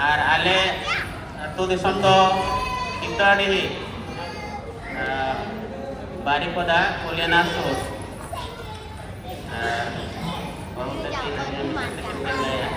Ar ale atu disam do kita di Baripada Kuliana Sus. Baru tadi ya.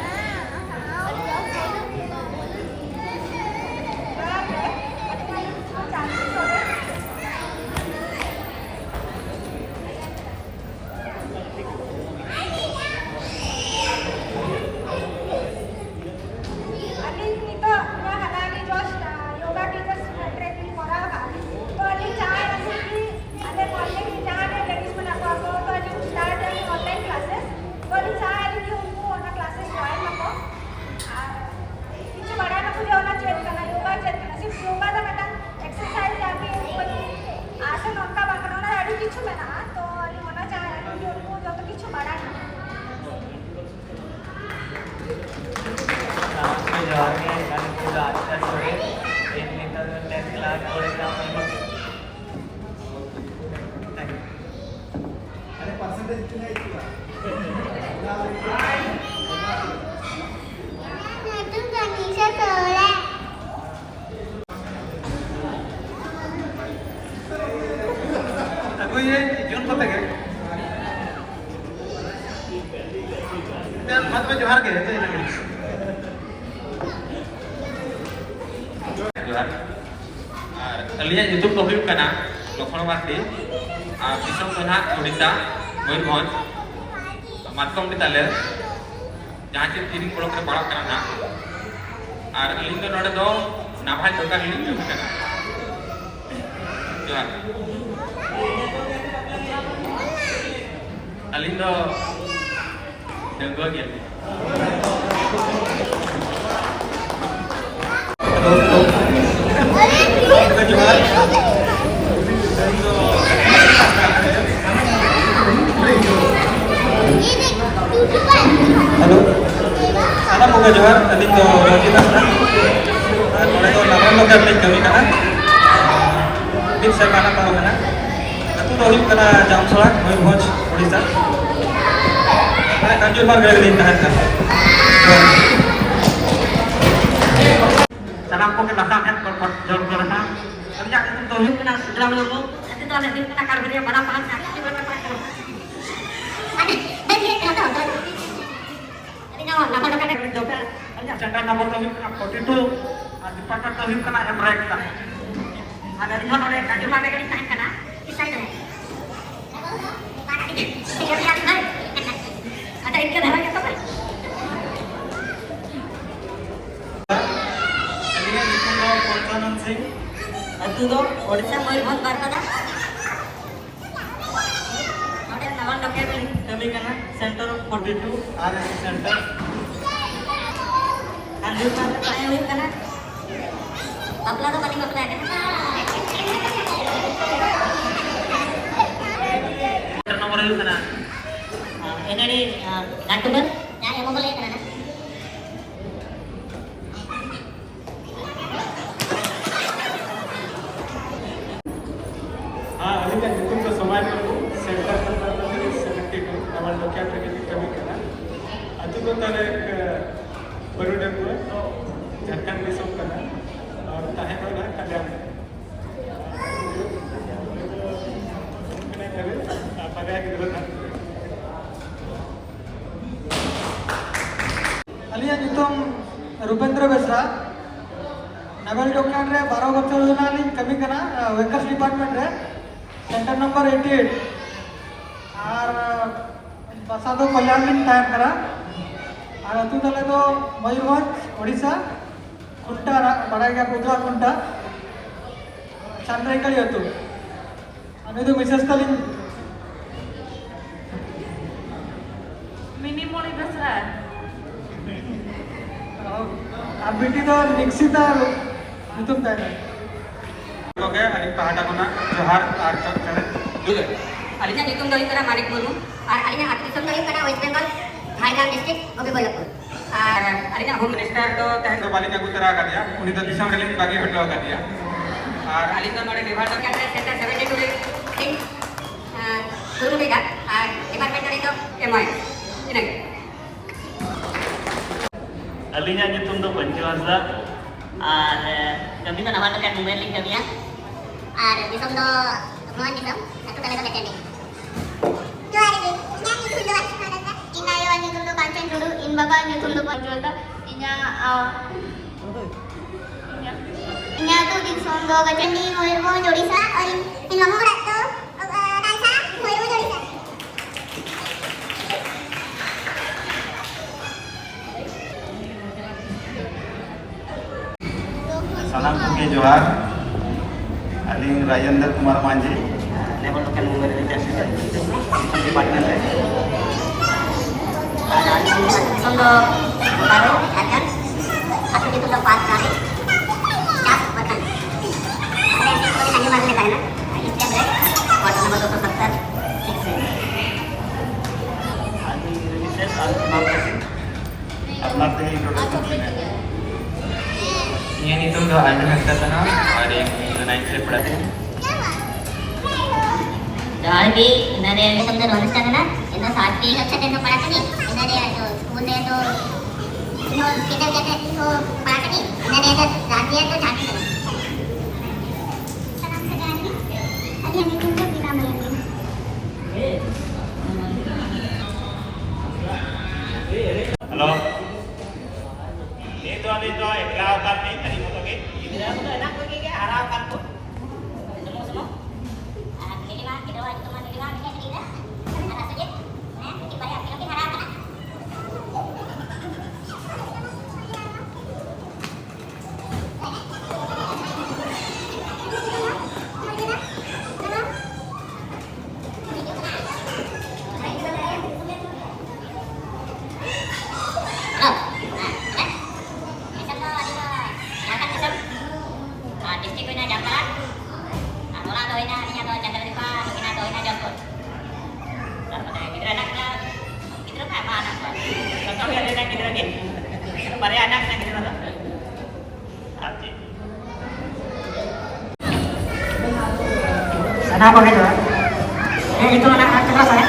Aku ini Jun kota ke? Dan mat Johar ke itu ini. Johar. Kalian YouTube ko huyuk kana Lokhono Marti. Disam ko na Odisha, Mayurbhanj. Matkom ditale. Jahan che tiring polo kare padhak kana na. Ar aling do node do Nabhal dokar aling do kana. Johar. Aling do denggo ge. Johar. Halo. Ana Bunga Johar, aling do Rajita na. Nore do naman lokal ling kami kana. Din sa kana pa kana. Atu do huyuk kana Jamsora, Mayurbhanj, Odisha. Ana Kanjur mar gaya din tahan kan. Sanam ko ke basam kan kot jor korna. Kerja itu do huyuk kana dalam logo. Atu do le din kana karberia bana pahan ka. Jangan nomor tahun kena kode itu, dipakai tahun kena emrek tak. Ada di mana oleh kajur mana kali tahan kena, kisah itu. Ada ikan apa yang apa? Ini itu lo Purchanan Singh. Itu lo Odisha Mayurbhanj Baripada. Ada nama dokter kami kena Center 42 RS Center. Kanjur mana saya lihat kana. Tapla tu paling bakal ada. Nomor itu kana. Ini di Gantuban. Ya, yang mau beli kana. Ini kan itu ke semua center seperti kawan dokter terkait kami kana. Itu tu tarik baru dah buat Jharkhand disam kana और tahan होना kadang kena करे pada gitu kan Alian hitung Rupendra Besra Naval Doctor re 12 বছর ধরে kami kana Workers Department re center number 88 আর pasado कल्याण दिन time करा और अतु तले तो मयूरभंज ओडिशा कुंटा बड़ा गया पुदरा कुंटा चंद्रकली अतु अने तो मिसेस तलिन मिनी मोनी बसरा अब बेटी तो निक्षिता तुम ताई ओके अनि पहाटा कोना जोहार आर चले Dhule Alinya hitung dari kena Manik Murmu, alinya hati hitung dari kena West Bengal, Thailand district, Gobi Golapur. alinya Home Minister तो तहन तो बालिका गुतरा कर दिया उन्हीं तो दिशा में बाकी हटवा कर दिया और Ali तो हमारे डिपार्टमेंट के अंदर सेंटर 72 इन सुरू में का department dari itu MOI. Ini. Alinya nyutung do Tiwasa. Kami tuh nama dekat Mumbai link kami ya. Disam do mohon disam. Satu kali dekat ini. Jual ini. Ini dulu ada. Inayo ini dulu kancing dulu. In baba ini dulu jual dah. Inya inya tuh disam do kancing ni mau jodi sa. In mama berat tu. Dansa mau jodi sa. Salam Kuki Johar, Aling Rajendra Kumar Manji, Level local Mumbai department. Disam do baru kan. Aku itu do pas kali. Cap batan. Ada yang seperti hanya malu kan? Itu yang baik. Order nomor 270. Aling releases al अपना ते introduction देना Yan itu udah ada yang kata na, ada yang naik saya berarti. Jadi di nade disam do understand na? Itu saat di kecil itu pada kini. Nade itu school itu kita itu pada kini. Nade itu rakyat itu jadi. Salam sekali. Tadi yang itu kita main. Halo. Itu eklau kan ni tadi motor ke? Tidak aku enak pergi ke harapan pun. Semua. Ini mah kita wajib teman ini mah kita tidak. Ada saja. Kita bayar kita harapan. Sana apa gitu? Itu anak terus ya?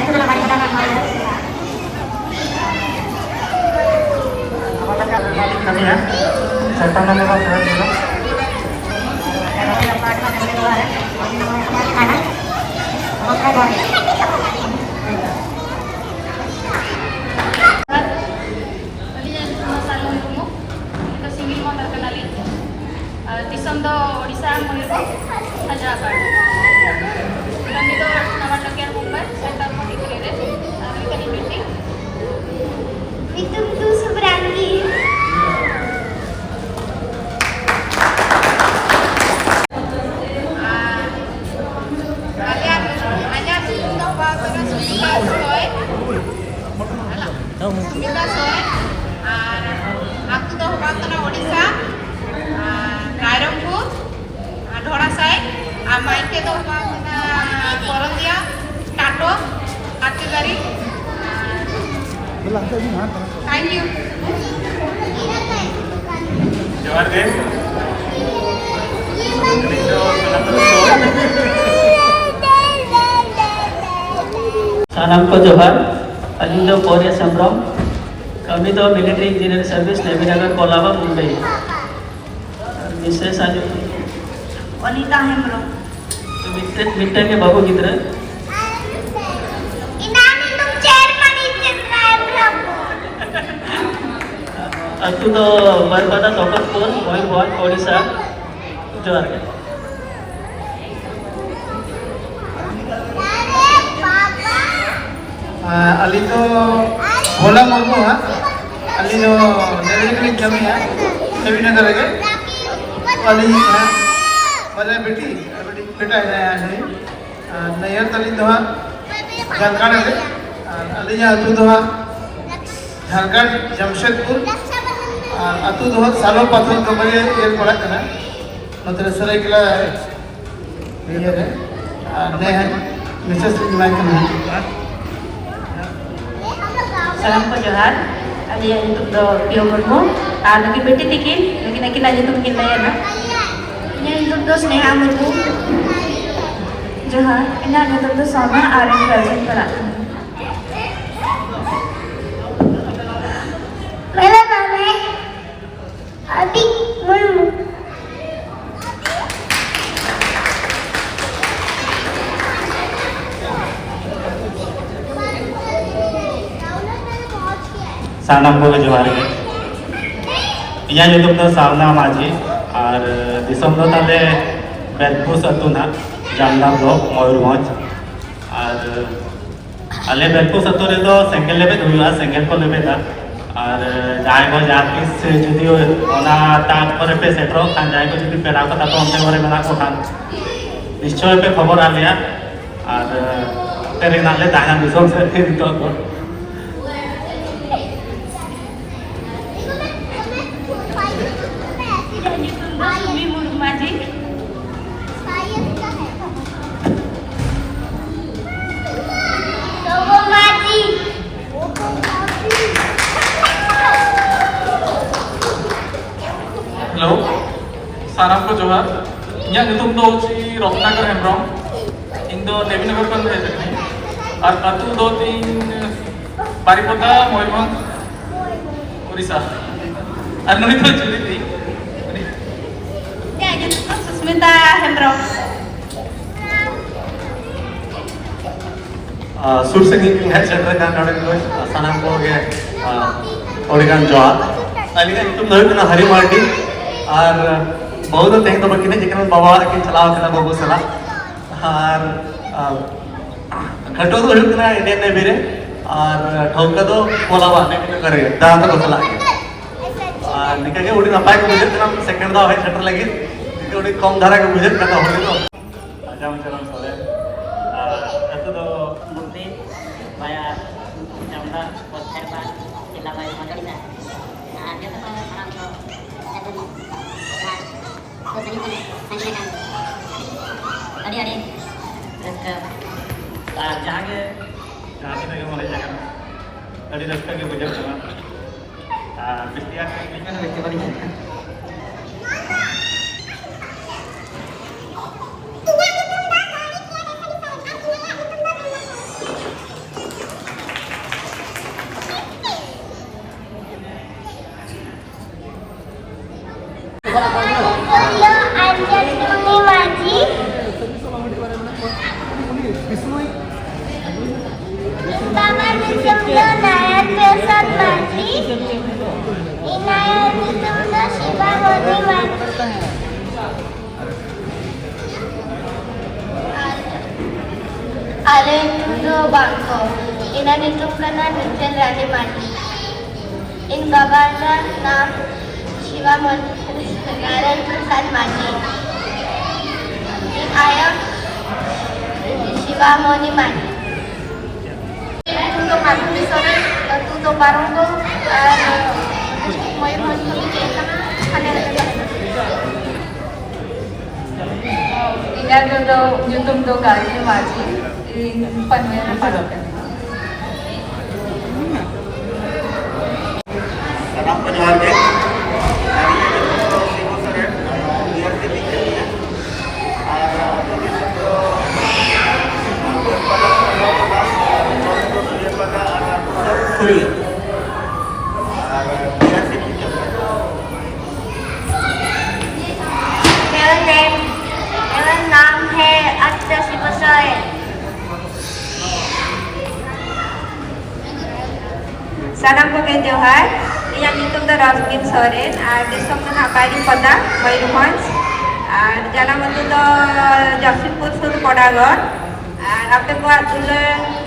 Itu dalam hari kita anak apa tadi ya? Serta nama apa juga? Disam do Odisha Manipur Hyderabad. Kami do nama Nokia Mumbai Center for Integrated American Meeting. Itu Subrangi. Kalian hanya sudah bawa sudah soy. Sudah soy. Aku do bawa Odisha. Rairongpur, Dhorasai, Maike do Korondia, Tato, Katibari. Thank you. Johar ke? Salam ko Johar, Aling do Korea Sambram. Kami do military engineer service Navy Nagar Kolaba Mumbai. Mrs. Aju. Wanita Hembrong. मित्र के बाबू किधर है? अतु तो बरपदा तोकतपुर मयूरभंज ओडिशा जोहार के अली तो भोला मुर्मू है अली जो daily कमी है नवीनगर के अली वाले बेटी बेटा है नैयर तली तो झारखंड है अली अतु तो झारखंड जमशेदपुर अतु तो सालो पाथर को बड़े ये पड़ा करना मतलब सरायकेला ये है ने है मिसेस इमाइकन है Salam ko Johar. Ali yang untuk do Pio Murmu. Lagi beti tikin, lagi nak kita jadi mungkin bayar na. Ini untuk do Sneha Murmu. Johar. Ini untuk do Sona Aren Rajan Perak. Lele babe. सानाम को जोहार गे इया युतुम दो सावना माझी और दिसम दो ताले बेलपुस अतु ना जामना ब्लॉक मयूरभंज और आले बेलपुस अतु रे दो सेंगल लेबे दुला सेंगल को लेबे दा और जाय को जातिस जुदी ओना ताक पर पे सेट्रो खान जाय को जुदी पेड़ा को तो हमने घरे मेना को खान निश्चय पे खबर आ लिया और तेरे नाले दाना दिसम से फिर तो Sumi Murug Magic. Logo Magic. Hello साराम को जोहार इᱧᱟᱹᱜ ᱧᱩᱛᱩᱢ ᱫᱚ ᱨᱚᱛᱱᱟᱠᱚᱨ ᱦᱮᱢᱵᱨᱚᱢ ᱤᱧ ᱫᱚ ᱫᱮᱵᱤᱱᱚᱜᱚᱨ ᱠᱷᱚᱱ ᱦᱮᱡ ᱟᱠᱟᱱᱟᱹᱧ ᱟᱨ ᱟᱹᱛᱩ ᱫᱚ ᱛᱤᱧ ᱵᱟᱨᱤᱯᱚᱫᱟ ᱢᱚᱭᱩᱨᱵᱷᱚᱸᱡᱽ ᱩᱲᱤᱥᱥᱟ ᱟᱨ ᱱᱩᱭ ᱫᱚ ᱪᱩᱞᱤ ᱛᱤᱧ Ya, YouTube Susmita Hendro. सुर सिंगिंग है सेंटर का नॉट को सनाम को गे ओडिगन जोहार अलिगा युतुम दो ना हरि मार्टी और बहुत तेंग तो बकिने जेकन बाबा के चलाव कना बाबू सला और खटो तो हुकना इंडियन ने बेरे और ठौका तो कोलावा ने करे दान तो चला के और निका के उडी नपाय को बुझे तना सेकंड दा है सेंटर लगी के उडी कम धारा के बुझे कता होले तो आजाम चरम सोले अतो तो Murti, Bayar, Jamda, Potherban, Kilabay, Magalina. Dia tu orang tu satu ni. Nah, tu sini kan, sini kan. Adik. Terus ke जागे जाके लगे मोरे जगह अड़ी रास्ता के गुजर चला बिस्तिया के kan व्यक्ति वाली है Tangan disemdo Nayat Pesat Maji Inayat disemdo Shiva Moni Maji Ale Nudo Bangko Ina ditumkana Nitel Rani Maji In babana Nam Shiva Moni Nayat Pesat Maji In ayam Shiva Moni Maji untuk masuk di sana untuk barang tu mau masuk ke sana ada Ina do YouTube do Gaji Maji. In Panwera Parokan. सलाम को जोहार गे मेरा नाम है Akshay शिवसाय Sanam ko kay Johar. Iyang YouTube do Rosbin Soren. Disam do Napari Pada, Mayurbhanj. Jana mandu do Jamshedpur Sur Podagar. Apte ko atul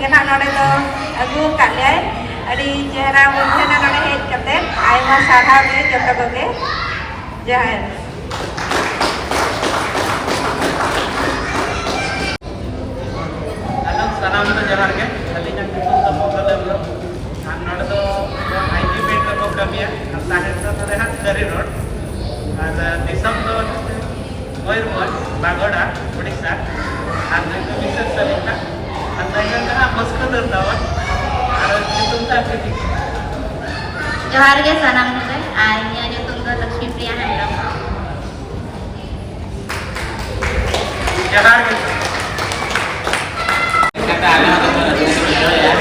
kena nore do agu kalyai. Adi jera mudhe na nore hej kate. Aima sarhaw ge joto koge. Jahar. Alam sanam to johar ke alinya kitu to mogale bro kan node to IT petrol को कमी है साहे तो देहात गरी road और दिसम तो मयूरभंज बागोड़ा उड़ीसा और तो विशेष सलिका और दाइगन का मस्को दरदावन और कितुम ता खेती Johar ge sanam ko anya YouTube do Lakshmi Priya Hendram johar ke kata ala to ya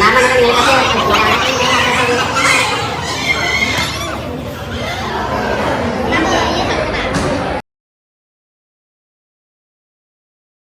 nama nilai kasih